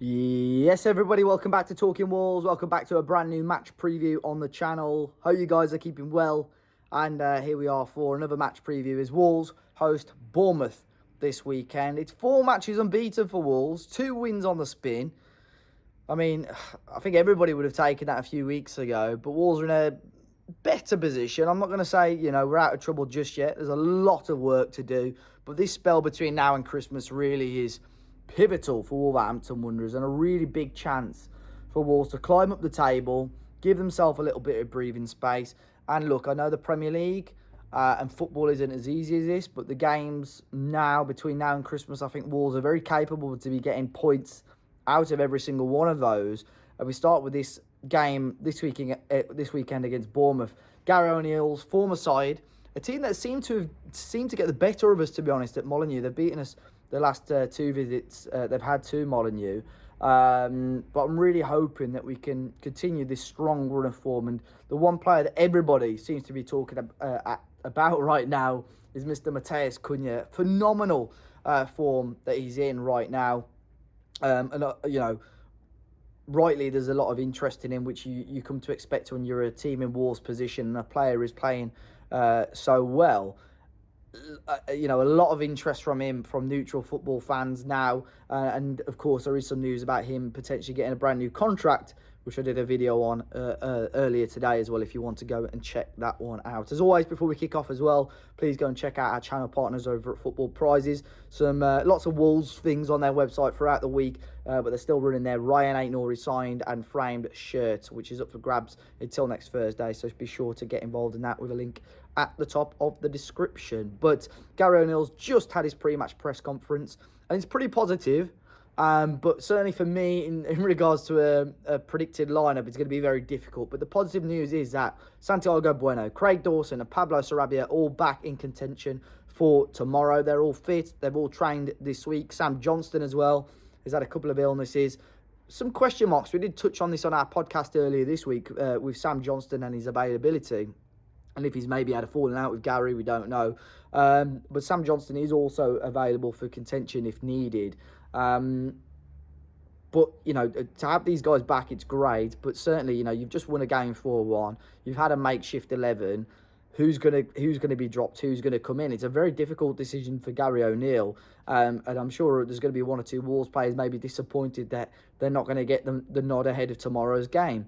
Yes, everybody, welcome back to Talking Wolves. Welcome back to a brand new match preview on the channel. Hope you guys are keeping well. And here we are for another match preview as Wolves host Bournemouth this weekend. It's 4 matches unbeaten for Wolves, 2 wins on the spin. I mean, I think everybody would have taken that a few weeks ago, but Wolves are in a better position. I'm not going to say, we're out of trouble just yet. There's a lot of work to do, but this spell between now and Christmas really is pivotal for Wolverhampton Wanderers and a really big chance for Wolves to climb up the table, give themselves a little bit of breathing space. And look, I know the Premier League and football isn't as easy as this, but the games now, between now and Christmas, I think Wolves are very capable to be getting points out of every single one of those. And we start with this game this weekend against Bournemouth. Gary O'Neill's former side, a team that seemed to get the better of us, to be honest, at Molineux. They've beaten us the last 2 visits they've had to Molineux. But I'm really hoping that we can continue this strong run of form. And the one player that everybody seems to be talking about right now is Mr. Matheus Cunha. Phenomenal form that he's in right now. Rightly, there's a lot of interest in him, which you come to expect when you're a team in Wolves' position and a player is playing so well. A lot of interest from him from neutral football fans now, and of course there is some news about him potentially getting a brand new contract, which I did a video on earlier today as well, if you want to go and check that one out. As always, before we kick off as well, please go and check out our channel partners over at Football Prizes. Some lots of Wolves things on their website throughout the week, but they're still running their Ryan Aitnori signed and framed shirt, which is up for grabs until next Thursday, so be sure to get involved in that with a link at the top of the description. But Gary O'Neill's just had his pre-match press conference, and it's pretty positive. But certainly for me, in regards to a predicted lineup, it's going to be very difficult. But the positive news is that Santiago Bueno, Craig Dawson and Pablo Sarabia are all back in contention for tomorrow. They're all fit. They've all trained this week. Sam Johnston as well has had a couple of illnesses. Some question marks. We did touch on this on our podcast earlier this week with Sam Johnston and his availability. And if he's maybe had a falling out with Gary, we don't know. But Sam Johnston is also available for contention if needed. But, to have these guys back, it's great. But certainly, you've just won a game 4-1. You've had a makeshift 11. Who's gonna be dropped? Who's going to come in? It's a very difficult decision for Gary O'Neill. And I'm sure there's going to be 1 or 2 Wolves players maybe disappointed that they're not going to get the nod ahead of tomorrow's game.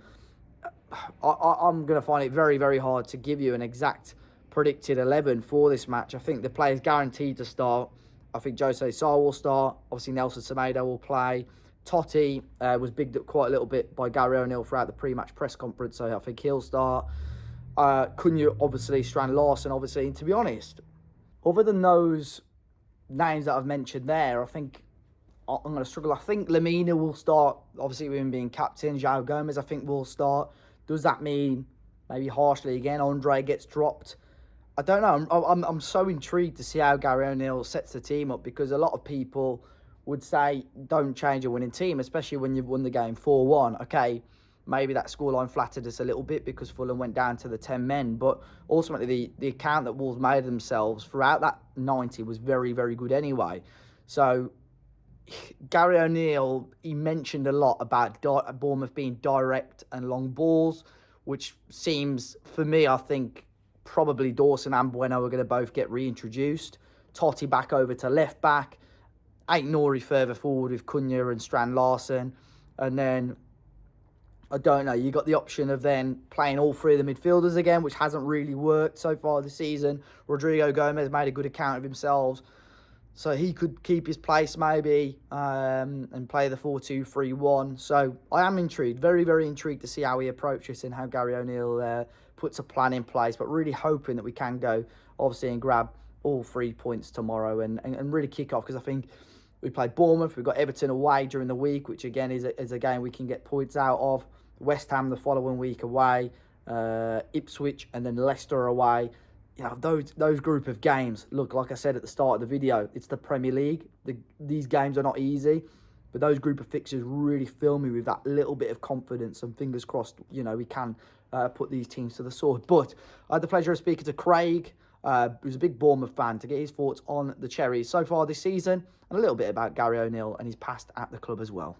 I'm going to find it very, very hard to give you an exact predicted 11 for this match. I think the players guaranteed to start. I think Jose Sarr will start. Obviously, Nelson Semedo will play. Totti was bigged up quite a little bit by Gary O'Neill throughout the pre-match press conference, so I think he'll start. Cunha, obviously, Strand Larsen, obviously. And to be honest, other than those names that I've mentioned there, I think I'm going to struggle. I think Lamina will start, obviously with him being captain. João Gomez, I think, will start. Does that mean, maybe harshly again, Andre gets dropped? I don't know. I'm so intrigued to see how Gary O'Neill sets the team up, because a lot of people would say don't change a winning team, especially when you've won the game 4-1. Okay, maybe that scoreline flattered us a little bit because Fulham went down to the 10 men, but ultimately the account that Wolves made of themselves throughout that 90 was very, very good anyway. So Gary O'Neill, he mentioned a lot about Bournemouth being direct and long balls, which seems, for me, I think probably Dawson and Bueno are going to both get reintroduced. Totti back over to left back. Aitnori further forward with Cunha and Strand Larsen. And then, I don't know, you got the option of then playing all 3 of the midfielders again, which hasn't really worked so far this season. Rodrigo Gomez made a good account of himself, so he could keep his place maybe and play the 4-2-3-1. So I am intrigued, very, very intrigued to see how he approaches and how Gary O'Neill puts a plan in place. But really hoping that we can go, obviously, and grab all 3 points tomorrow and really kick off. Because I think we played Bournemouth, we've got Everton away during the week, which again is a game we can get points out of. West Ham the following week away, Ipswich, and then Leicester away. Those group of games, look, like I said at the start of the video, it's the Premier League. These games are not easy, but those group of fixtures really fill me with that little bit of confidence, and fingers crossed, we can put these teams to the sword. But I had the pleasure of speaking to Craig, who's a big Bournemouth fan, to get his thoughts on the Cherries so far this season, and a little bit about Gary O'Neill and his past at the club as well.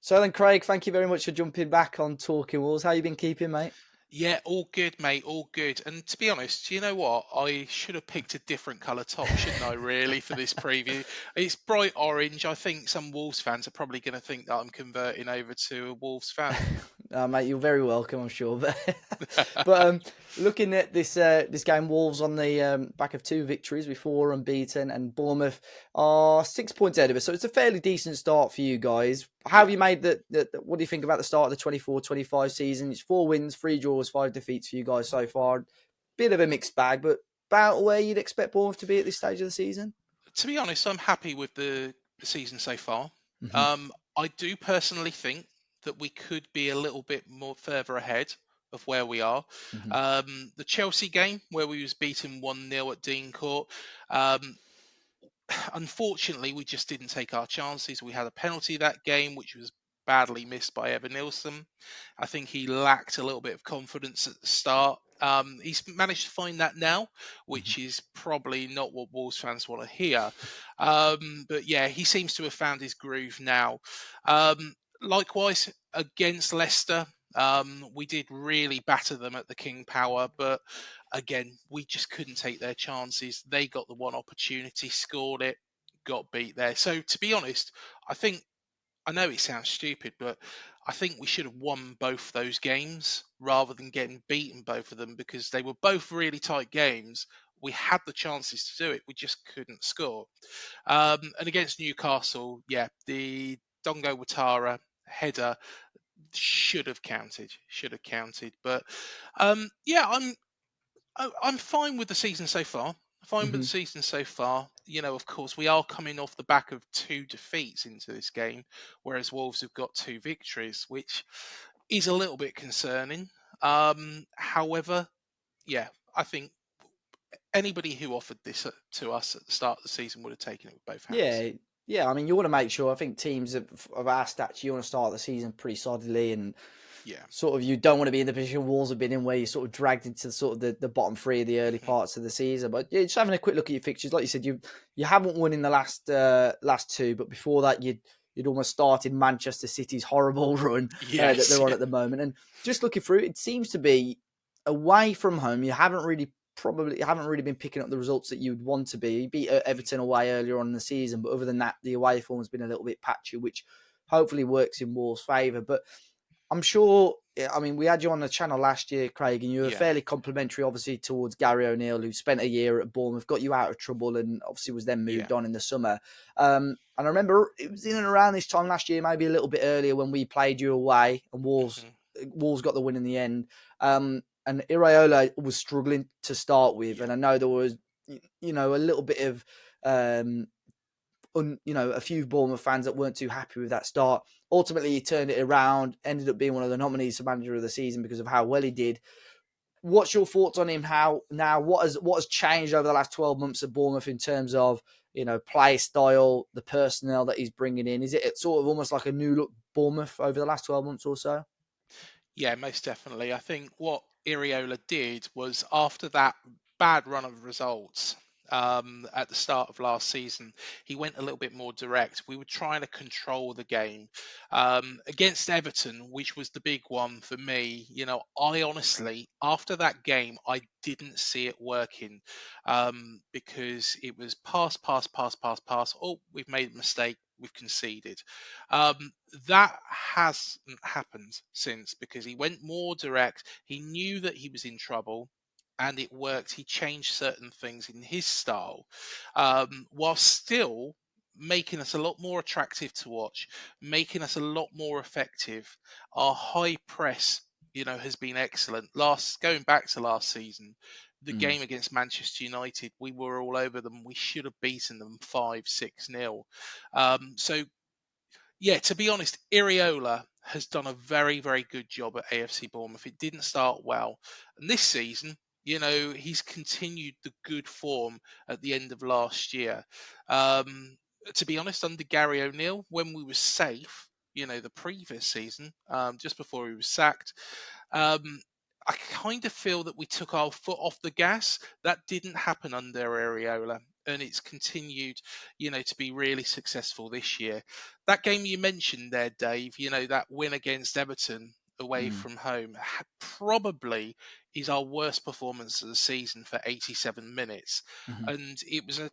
So then, Craig, thank you very much for jumping back on Talking Wolves. How you been keeping, mate? Yeah, all good, mate. All good. And to be honest, you know what? I should have picked a different colour top, shouldn't I, really, for this preview? It's bright orange. I think some Wolves fans are probably going to think that I'm converting over to a Wolves fan. Mate, you're very welcome, I'm sure. But looking at this game, Wolves on the back of two victories before unbeaten, and Bournemouth are 6 points ahead of us. So it's a fairly decent start for you guys. How have Yeah. you made what do you think about the start of the 24-25 season? It's 4 wins, 3 draws, 5 defeats for you guys so far. Bit of a mixed bag, but about where you'd expect Bournemouth to be at this stage of the season. To be honest, I'm happy with the season so far. Hmm. I do personally think that we could be a little bit more further ahead of where we are. Hmm. The Chelsea game where we was beaten 1-0 at Dean Court, um, unfortunately, we just didn't take our chances. We had a penalty that game, which was badly missed by Evan Nilsson. I think he lacked a little bit of confidence at the start. He's managed to find that now, Hmm. which is probably not what Wolves fans want to hear. But yeah, he seems to have found his groove now. Likewise, against Leicester, we did really batter them at the King Power, but again, we just couldn't take their chances. They got the one opportunity, scored it, got beat there. So to be honest, I think I know it sounds stupid, but I think we should have won both those games rather than getting beaten both of them because they were both really tight games. We had the chances to do it, we just couldn't score. And against Newcastle, yeah, the Dongo Watara header should have counted. But yeah, I'm fine with the season so far. Fine with the Hmm. season so far. You know, of course, we are coming off the back of two defeats into this game, whereas Wolves have got two victories, which is a little bit concerning. However, yeah, I think anybody who offered this to us at the start of the season would have taken it with both hands. Yeah, yeah. I mean, you want to make sure. I think teams of our stats, you want to start the season pretty solidly, and Yeah. sort of you don't want to be in the position Wolves have been in, where you're sort of dragged into sort of the bottom three of the early Hmm. parts of the season. But yeah, just having a quick look at your fixtures, like you said, you haven't won in the last two, but before that, you'd almost started Manchester City's horrible run that Yes. they're on Yeah. at the moment. And just looking through, it seems to be away from home. You haven't really been picking up the results that you'd want to be. You beat Hmm. Everton away earlier on in the season, but other than that, the away form has been a little bit patchy, which hopefully works in Wolves' favour. But I'm sure. I mean, we had you on the channel last year, Craig, and you were Yeah. fairly complimentary, obviously, towards Gary O'Neill, who spent a year at Bournemouth, got you out of trouble, and obviously was then Yeah. moved on in the summer. And I remember it was in and around this time last year, maybe a little bit earlier, when we played you away, and Wolves Hmm. Wolves got the win in the end. And Iraola was struggling to start with, Yeah. and I know there was, a little bit of um, a few Bournemouth fans that weren't too happy with that start. Ultimately, he turned it around, ended up being one of the nominees for manager of the season because of how well he did. What's your thoughts on him? How now? What has changed over the last 12 months at Bournemouth in terms of play style, the personnel that he's bringing in? Is it sort of almost like a new look Bournemouth over the last 12 months or so? Yeah, most definitely. I think what Iriola did was after that bad run of results at the start of last season, he went a little bit more direct. We were trying to control the game against Everton, which was the big one for me. You know, I honestly, after that game, I didn't see it working because it was pass, pass, pass, pass, pass. Oh, we've made a mistake. We've conceded. Um, that hasn't happened since because he went more direct. He knew that he was in trouble and it worked. He changed certain things in his style while still making us a lot more attractive to watch, making us a lot more effective. Our high press, has been excellent. Going back to last season, the Mm. game against Manchester United, we were all over them. We should have beaten them 5-6-0. So yeah, to be honest, Iriola has done a very, very good job at AFC Bournemouth. It didn't start well. And this season, he's continued the good form at the end of last year. To be honest, under Gary O'Neill, when we were safe, the previous season, just before he was sacked, um, I kind of feel that we took our foot off the gas. That didn't happen under Areola. and it's continued, to be really successful this year. That game you mentioned there, Dave, that win against Everton away Mm. from home probably is our worst performance of the season for 87 minutes. Mhm. And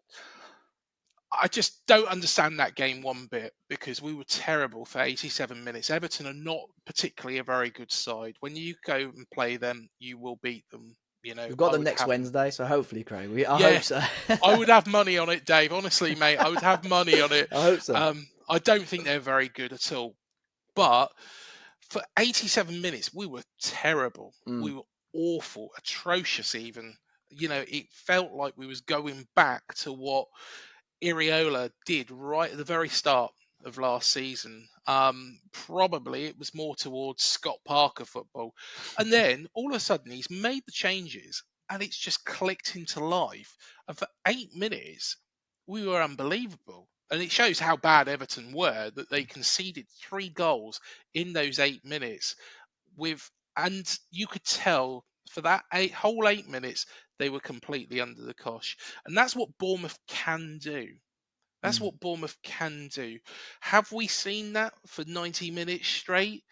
I just don't understand that game one bit, because we were terrible for 87 minutes. Everton are not particularly a very good side. When you go and play them, you will beat them. We've got I them would next have, Wednesday, so hopefully, Craig. I yeah, hope so. I would have money on it, Dave. Honestly, mate, I would have money on it. I hope so. I don't think they're very good at all. But for 87 minutes, we were terrible. We Mm. were awful, atrocious even. It felt like we was going back to what Iriola did right at the very start of last season. Probably it was more towards Scott Parker football. And then all of a sudden he's made the changes and it's just clicked into life. And for 8 minutes, we were unbelievable. And it shows how bad Everton were, that they conceded 3 goals in those 8 minutes with, and you could tell for that whole 8 minutes they were completely under the cosh. And that's what Bournemouth can do. That's Mm. what Bournemouth can do. Have we seen that for 90 minutes straight?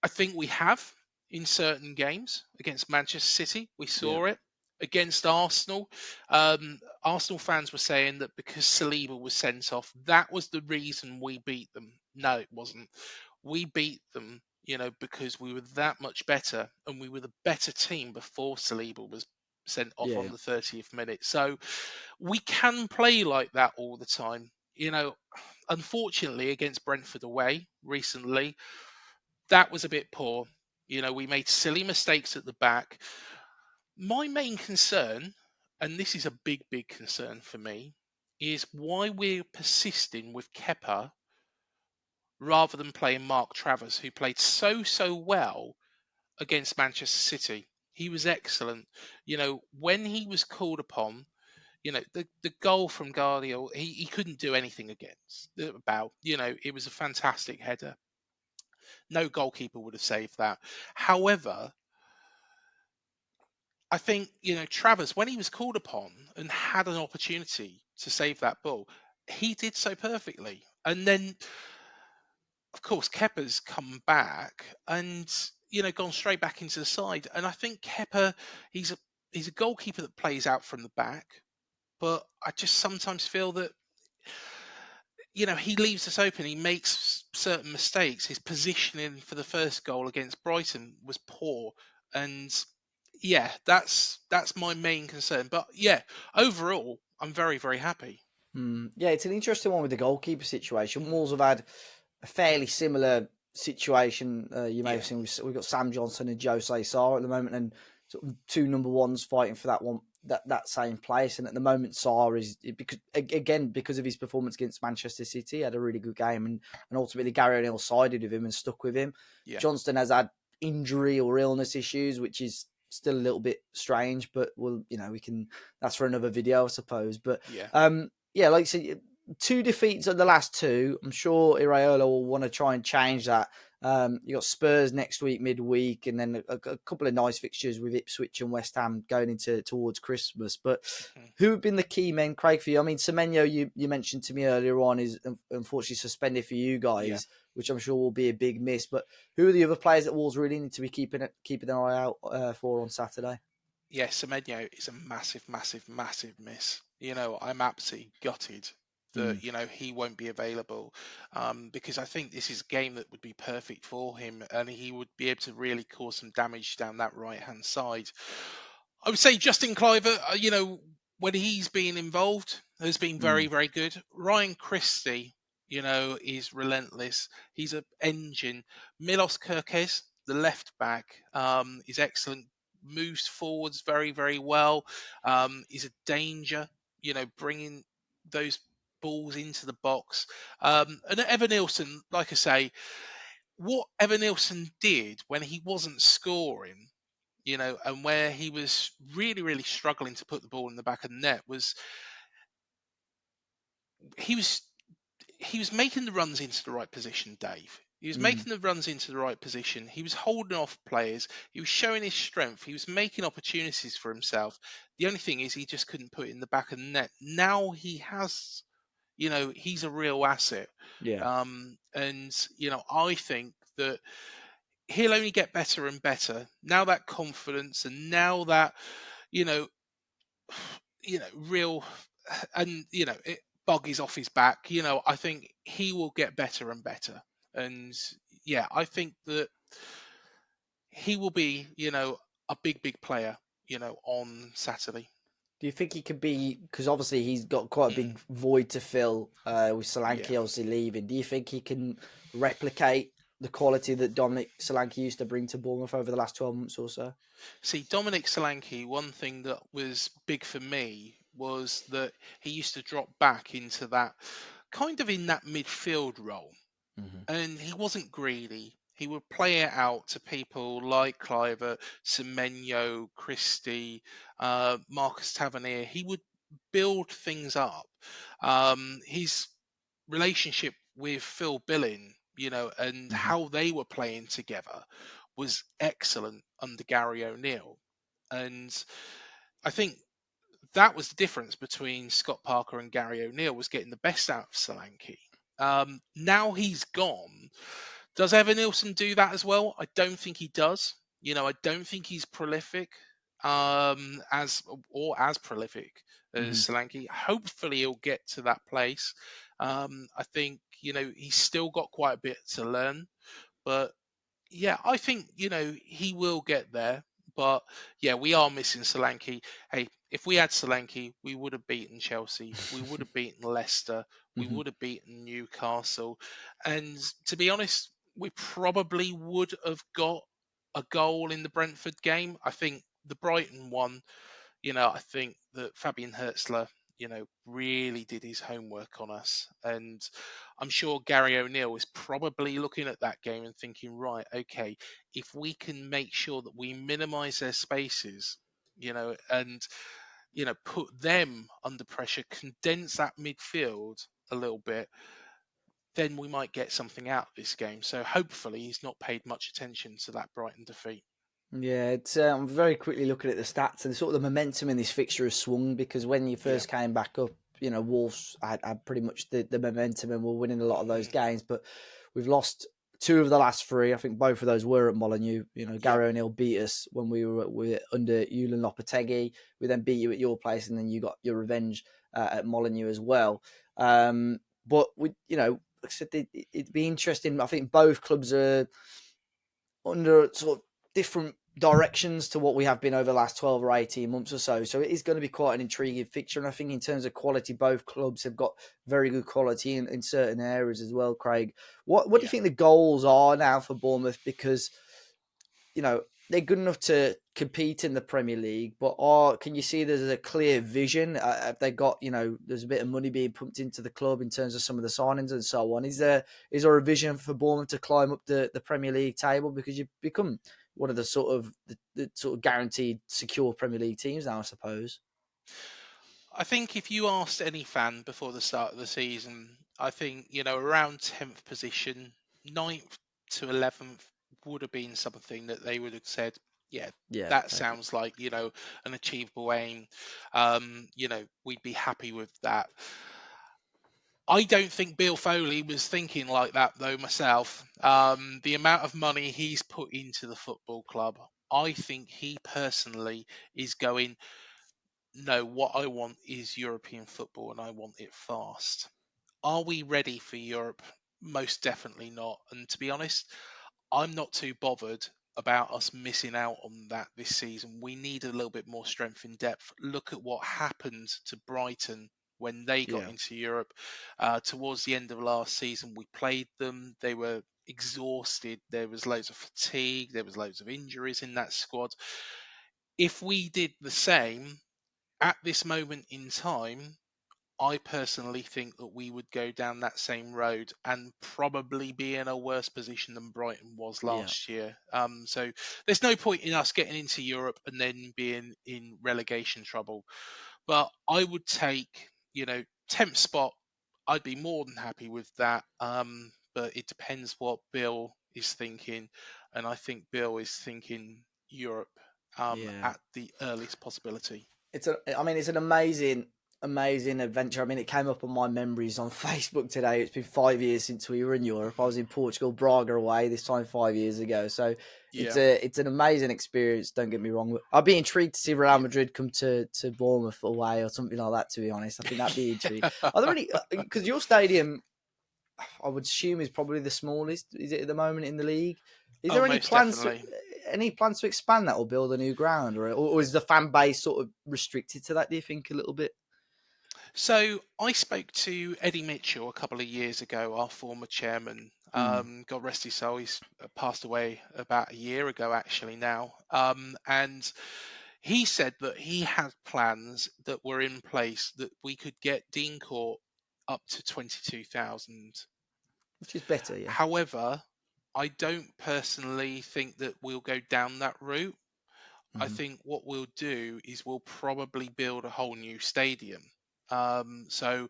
I think we have in certain games. Against Manchester City, we Yeah. saw it. Against Arsenal, Arsenal fans were saying that because Saliba was sent off, that was the reason we beat them. No, it wasn't. We beat them, because we were that much better, and we were the better team before Saliba was sent off Yeah. on Yeah. the 30th minute. So we can play like that all the time. Unfortunately, against Brentford away recently, that was a bit poor. We made silly mistakes at the back. My main concern, and this is a big, big concern for me, is why we're persisting with Kepa rather than playing Mark Travers, who played so well against Manchester City. He was excellent. When he was called upon, the goal from Guardiola, he couldn't do anything against about. It was a fantastic header. No goalkeeper would have saved that. However, I think, Travers, when he was called upon and had an opportunity to save that ball, he did so perfectly. And then, of course, Kepa's come back and, gone straight back into the side. And I think Kepa, he's a goalkeeper that plays out from the back, but I just sometimes feel that, he leaves us open. He makes certain mistakes. His positioning for the first goal against Brighton was poor, and yeah, that's my main concern. But yeah, overall, I'm very, very happy. Yeah, it's an interesting one with the goalkeeper situation. Wolves have had a fairly similar situation. You may have Yeah, seen we've got Sam Johnson and Jose Sarr at the moment, and sort of two number ones fighting for that one that same place. And at the moment, Sarr is because of his performance against Manchester City, he had a really good game, and ultimately Gary O'Neill sided with him and stuck with him. yeah, Johnston has had injury or illness issues, which is still a little bit strange, but we can. That's for another video, I suppose. But yeah, yeah, like I said, two defeats at the last two. I'm sure Iraola will want to try and change that. You got Spurs next week, midweek, and then a couple of nice fixtures with Ipswich and West Ham going into towards Christmas. But mhm, who have been the key men, Craig, for you? I mean, Semenyo, you mentioned to me earlier on, is unfortunately suspended for you yeah. guys, which I'm sure will be a big miss. But who are the other players that Wolves really need to be keeping an eye out for on Saturday? Yeah, Semenyo is a massive, massive, massive miss. I'm absolutely gutted Mm, that he won't be available, because I think this is a game that would be perfect for him, and he would be able to really cause some damage down that right hand side. I would say Justin Cliver, when he's been involved, has been very, mm, very good. Ryan Christie, is relentless. He's an engine. Milos Kerkez, the left back, is excellent. Moves forwards very, very well. Is a danger, bringing those balls into the box. And Evan Nielsen, like I say, what Evan Nielsen did when he wasn't scoring, and where he was really, really struggling to put the ball in the back of the net, was he was he was making the runs into the right position, Dave. He was Mm. making the runs into the right position. He was holding off players. He was showing his strength. He was making opportunities for himself. The only thing is he just couldn't put it in the back of the net. Now he has, he's a real asset. Yeah. And I think that he'll only get better and better now, that confidence, and now that you know real, and bug is off his back. I think he will get better and better. And yeah, I think that he will be a big player on Saturday. Do you think he could be, because obviously he's got quite a Mm, big void to fill with yeah. Solanke obviously leaving. Do you think he can replicate the quality that Dominic Solanke used to bring to Bournemouth over the last 12 months or so? See, Dominic Solanke, one thing that was big for me was that he used to drop back into that kind of in that midfield role, Hmm. and he wasn't greedy. He would play it out to people like Cliver, Semenyo, Christie, Marcus Tavernier. He would build things up. His relationship with Phil Billing, and Hmm. how they were playing together was excellent under Gary O'Neill. And I think that was the difference between Scott Parker and Gary O'Neill, was getting the best out of Solanke. Now he's gone. Does Evan Nilsson do that as well? I don't think he does. I don't think he's prolific, as prolific as Hmm. Solanke. Hopefully, he'll get to that place. I think he's still got quite a bit to learn, but yeah, I think he will get there. But yeah, we are missing Solanke. Hey, if we had Solanke, we would have beaten Chelsea. We would have beaten Leicester. We Hmm. would have beaten Newcastle. And to be honest, we probably would have got a goal in the Brentford game. I think the Brighton one, I think that Fabian Hertzler, really did his homework on us. And I'm sure Gary O'Neill is probably looking at that game and thinking, right, okay, if we can make sure that we minimize their spaces, and, put them under pressure, condense that midfield a little bit, then we might get something out of this game. So hopefully he's not paid much attention to that Brighton defeat. Yeah, it's I'm very quickly looking at the stats, and sort of the momentum in this fixture has swung because when you Yeah. first came back up, Wolves had pretty much the momentum and were winning a lot of those Mm. games, but we've lost two of the last three. I think both of those were at Molineux. Yeah. Gary O'Neill beat us when we were under Ewan Lopetegui. We then beat you at your place, and then you got your revenge at Molineux as well. But like I said, it'd be interesting. I think both clubs are under sort of different directions to what we have been over the last 12 or 18 months or so. So it is going to be quite an intriguing fixture. And I think in terms of quality, both clubs have got very good quality in certain areas as well, Craig. What do you Yeah. think the goals are now for Bournemouth? Because, they're good enough to compete in the Premier League, but can you see there's a clear vision? Have they got, there's a bit of money being pumped into the club in terms of some of the signings and so on. Is there a vision for Bournemouth to climb up the Premier League table? Because you've become one of the sort of guaranteed secure Premier League teams now, I suppose. I think if you asked any fan before the start of the season, I think, around 10th position, ninth to 11th would have been something that they would have said, yeah, Yeah, that take it. sounds like, an achievable aim. We'd be happy with that. I don't think Bill Foley was thinking like that, though, myself. The amount of money he's put into the football club, I think he personally is going, no, what I want is European football and I want it fast. Are we ready for Europe? Most definitely not. And to be honest, I'm not too bothered about us missing out on that this season. We need a little bit more strength in depth. Look at what happened to Brighton when they got Yeah. into Europe. Towards the end of last season, we played them. They were exhausted. There was loads of fatigue. There was loads of injuries in that squad. If we did the same at this moment in time, I personally think that we would go down that same road and probably be in a worse position than Brighton was Yeah. last year. So there's no point in us getting into Europe and then being in relegation trouble. But I would take, 10th spot. I'd be more than happy with that. but it depends what Bill is thinking, and I think Bill is thinking Europe Yeah. at the earliest possibility. I mean, it's an amazing adventure. I mean, it came up on my memories on Facebook today. It's been 5 years since we were in Europe. I was in Portugal, Braga away this time 5 years ago. So Yeah, it's an amazing experience. Don't get me wrong. I'd be intrigued to see Real yeah. Madrid come to Bournemouth away or something like that. To be honest, I think that'd be intriguing. Are there any? Because your stadium, I would assume, is probably the smallest. Is it at the moment in the league? Is Oh, there any most plans definitely. to expand that or build a new ground, or is the fan base sort of restricted to that? Do you think a little bit? So I spoke to Eddie Mitchell a couple of years ago, our former chairman. Mm, God rest his soul, he's passed away about a year ago, actually, now. And he said that he had plans that were in place that we could get Dean Court up to 22,000. which is better, yeah. However, I don't personally think that we'll go down that route. I Hmm. think what we'll do is we'll probably build a whole new stadium. So,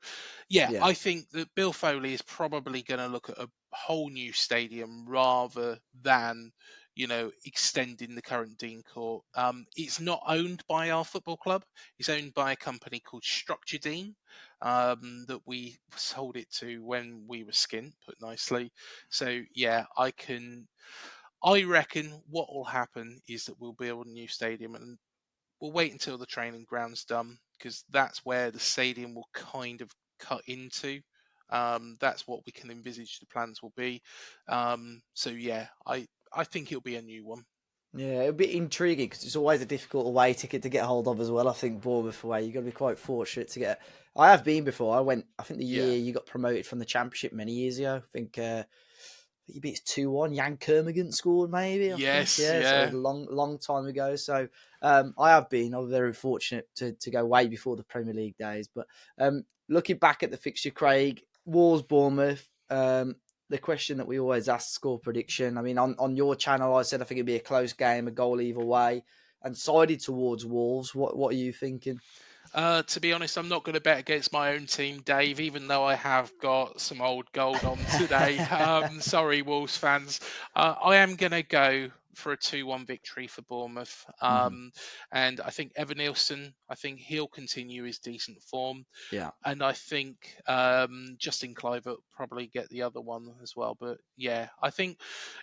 yeah, Yeah, I think that Bill Foley is probably going to look at a whole new stadium rather than, extending the current Dean Court. It's not owned by our football club. It's owned by a company called Structure Dean, that we sold it to when we were skint, put nicely. So, yeah, I reckon what will happen is that we'll build a new stadium and we'll wait until the training ground's done because that's where the stadium will kind of cut into. That's what we can envisage the plans will be. So yeah, I think it'll be a new one. yeah, it'd be intriguing because it's always a difficult away ticket to get hold of as well. I think Bournemouth away, you've got to be quite fortunate to get. I have been before. I went. I think the Yeah. year you got promoted from the Championship many years ago. I think you beat 2-1. Jan Kermigan scored, maybe. I think, Yes. yeah. So it was Yeah. a long time ago. So I have been. I'm very fortunate to go way before the Premier League days. But looking back at the fixture, Craig, Wolves, Bournemouth. The question that we always ask, score prediction. I mean, on your channel, I said I think it'd be a close game, a goal either way, and sided towards Wolves. What are you thinking? To be honest, I'm not going to bet against my own team, Dave, even though I have got some old gold on today. Sorry, Wolves fans. I am going to go for a 2-1 victory for Bournemouth. Hmm. And I think Evan Nielsen, I think he'll continue his decent form. Yeah, And I think Justin Clive will probably get the other one as well. But yeah, I think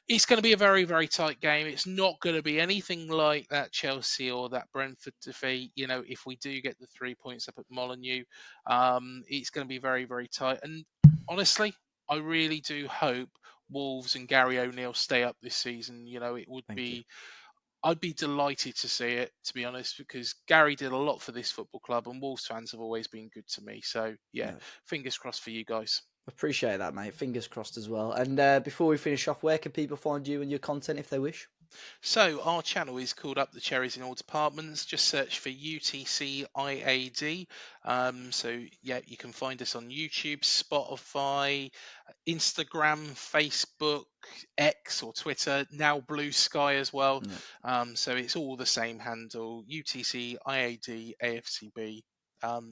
it's going to be a very, very tight game. It's not going to be anything like that Chelsea or that Brentford defeat. If we do get the 3 points up at Molineux, it's going to be very, very tight. And honestly, I really do hope Wolves and Gary O'Neill stay up this season. It would thank you. be. I'd be delighted to see it, to be honest, because Gary did a lot for this football club, and Wolves fans have always been good to me. So yeah, No. fingers crossed for you guys. Appreciate that, mate. Fingers crossed as well. And before we finish off, where can people find you and your content if they wish? So our channel is called Up the Cherries in All Departments. Just search for UTCIAD. So yeah, you can find us on YouTube, Spotify, Instagram, Facebook, X or Twitter, now Blue Sky as well. Yeah. So it's all the same handle, UTCIAD AFCB.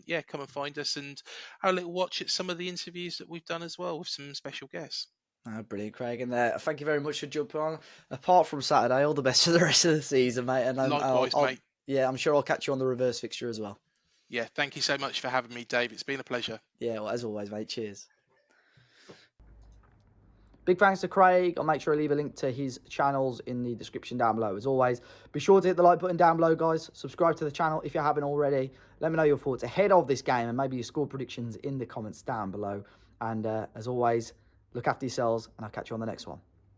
Yeah, come and find us and have a little watch at some of the interviews that we've done as well with some special guests. Brilliant, Craig. And thank you very much for jumping on. Apart from Saturday, all the best for the rest of the season, mate. And Likewise, mate. yeah, I'm sure I'll catch you on the reverse fixture as well. Yeah, thank you so much for having me, Dave. It's been a pleasure. Yeah, well, as always, mate. Cheers. Big thanks to Craig. I'll make sure I leave a link to his channels in the description down below. As always, be sure to hit the like button down below, guys. Subscribe to the channel if you haven't already. Let me know your thoughts ahead of this game and maybe your score predictions in the comments down below. And as always, look after yourselves, and I'll catch you on the next one.